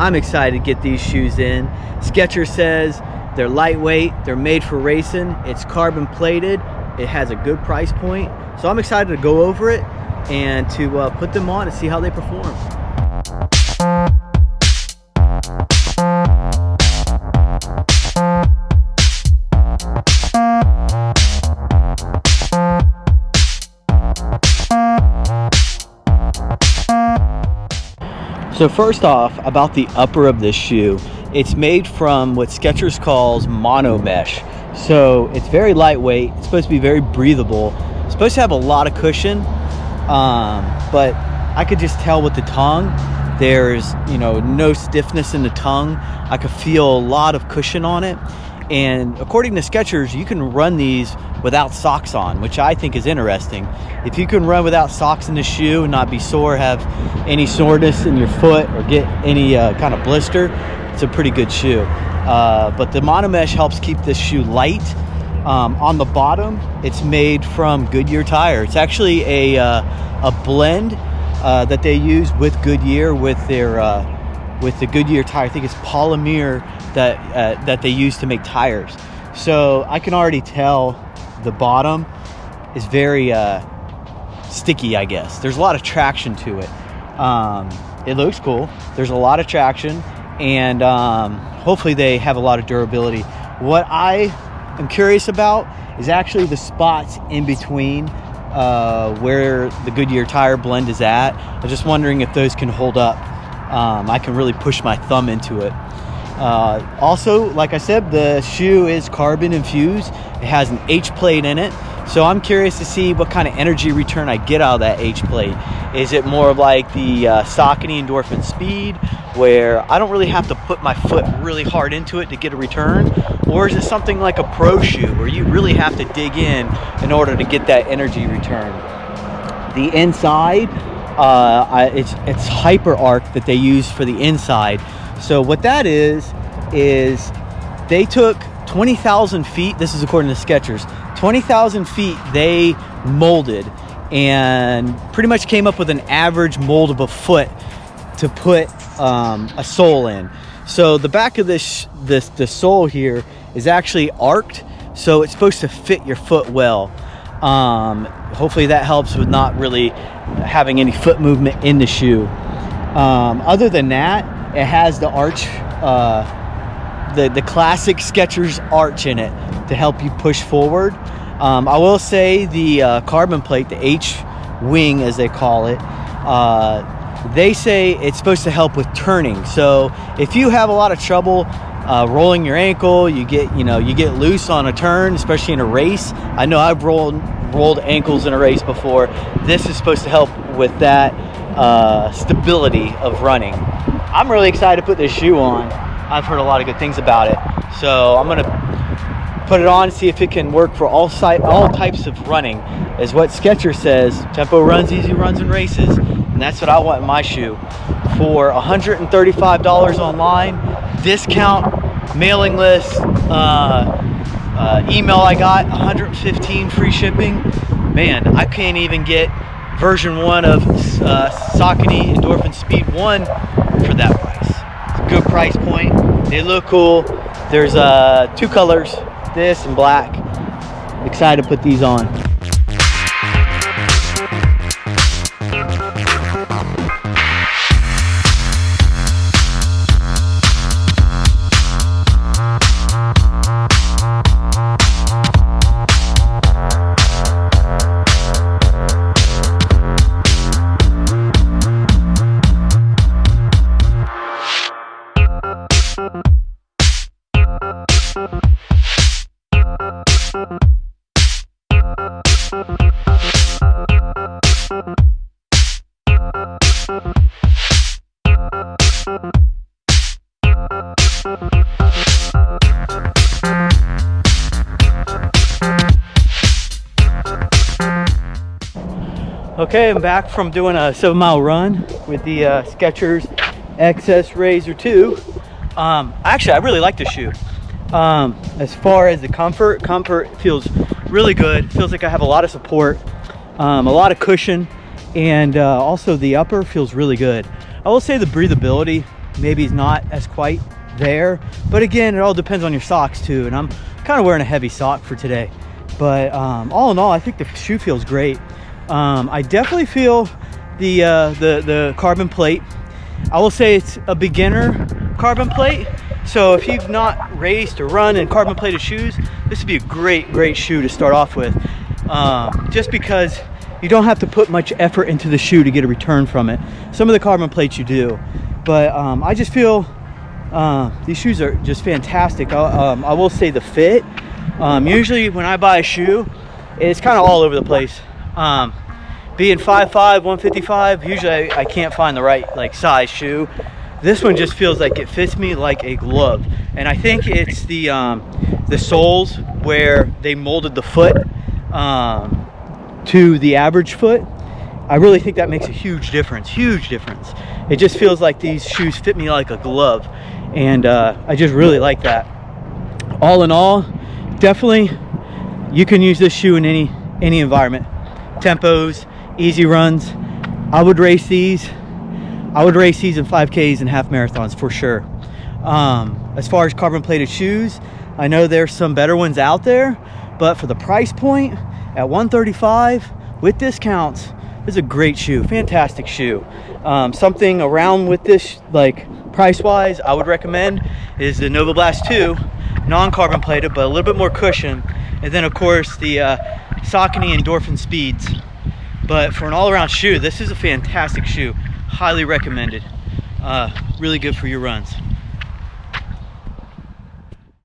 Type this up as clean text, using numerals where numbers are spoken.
I'm excited to get these shoes in. Skechers says they're lightweight, they're made for racing, it's carbon plated, it has a good price point. So I'm excited to go over it and to put them on and see how they perform. So first off, about the upper of this shoe, it's made from what Skechers calls mono mesh. So it's very lightweight, it's supposed to be very breathable, it's supposed to have a lot of cushion, but I could just tell with the tongue, there's no stiffness in the tongue. I could feel a lot of cushion on it. And according to Skechers, you can run these without socks on, which I think is interesting. If you can run without socks in the shoe and not be sore, have any soreness in your foot, or get any kind of blister, it's a pretty good shoe. But the mono mesh helps keep this shoe light. On the bottom, it's made from Goodyear tire. It's actually a blend that they use with Goodyear with the Goodyear tire. I think it's polymer that they use to make tires. So I can already tell the bottom is very sticky, I guess. There's a lot of traction to it. It looks cool. There's a lot of traction, and hopefully they have a lot of durability. What I am curious about is actually the spots in between where the Goodyear tire blend is at. I'm just wondering if those can hold up. I can really push my thumb into it. Also, like I said, the shoe is carbon infused. It has an H plate in it. So I'm curious to see what kind of energy return I get out of that H plate. Is it more of like the Saucony Endorphin Speed, where I don't really have to put my foot really hard into it to get a return? Or is it something like a pro shoe where you really have to dig in order to get that energy return? The inside, it's hyper arc that they use for the inside. So what that is they took 20,000 feet, this is according to Skechers, 20,000 feet they molded and pretty much came up with an average mold of a foot to put a sole in. So the back of the sole here is actually arced, so it's supposed to fit your foot well. Hopefully that helps with not really having any foot movement in the shoe. Other than that, it has the arch, the classic Skechers arch in it to help you push forward. I will say the carbon plate, the H wing as they call it, they say it's supposed to help with turning. So if you have a lot of trouble rolling your ankle, you get loose on a turn, especially in a race. I know I've rolled ankles in a race before. This is supposed to help with that stability of running. I'm really excited to put this shoe on. I've heard a lot of good things about it. So I'm gonna put it on, see if it can work for all types of running. Is what Skechers says, tempo runs, easy runs and races. And that's what I want in my shoe. For $135 online, discount, mailing list, email I got, 115 free shipping. Man, I can't even get version 1 of Saucony Endorphin Speed 1 for that price. It's a good price point. They look cool. There's 2 colors, this and black. Excited to put these on. Okay, I'm back from doing a 7-mile run with the Skechers Excess Razor 2. Actually, I really like this shoe. As far as the comfort feels really good. Feels like I have a lot of support, a lot of cushion, and also the upper feels really good. I will say the breathability maybe is not as quite there. But again, it all depends on your socks too. And I'm kind of wearing a heavy sock for today. But all in all, I think the shoe feels great. I definitely feel the carbon plate. I will say it's a beginner carbon plate. So if you've not raced or run in carbon plated shoes, this would be a great shoe to start off with. Just because you don't have to put much effort into the shoe to get a return from it. Some of the carbon plates you do. But I just feel these shoes are just fantastic. I will say the fit. Usually when I buy a shoe, it's kind of all over the place. Being 5'5", 155, usually I can't find the right like size shoe. This one just feels like it fits me like a glove. And I think it's the soles where they molded the foot to the average foot. I really think that makes a huge difference. It just feels like these shoes fit me like a glove. And I just really like that. All in all, definitely you can use this shoe in any environment. Tempos, easy runs. I would race these in 5Ks and half marathons for sure. As far as carbon plated shoes, I know there's some better ones out there, but for the price point at $135 with discounts, this is a great shoe, fantastic shoe. Something around with this, like price wise, I would recommend is the Nova Blast 2, non-carbon plated, but a little bit more cushion. And then of course the Saucony Endorphin Speeds. But for an all-around shoe, this is a fantastic shoe. Highly recommended. Really good for your runs.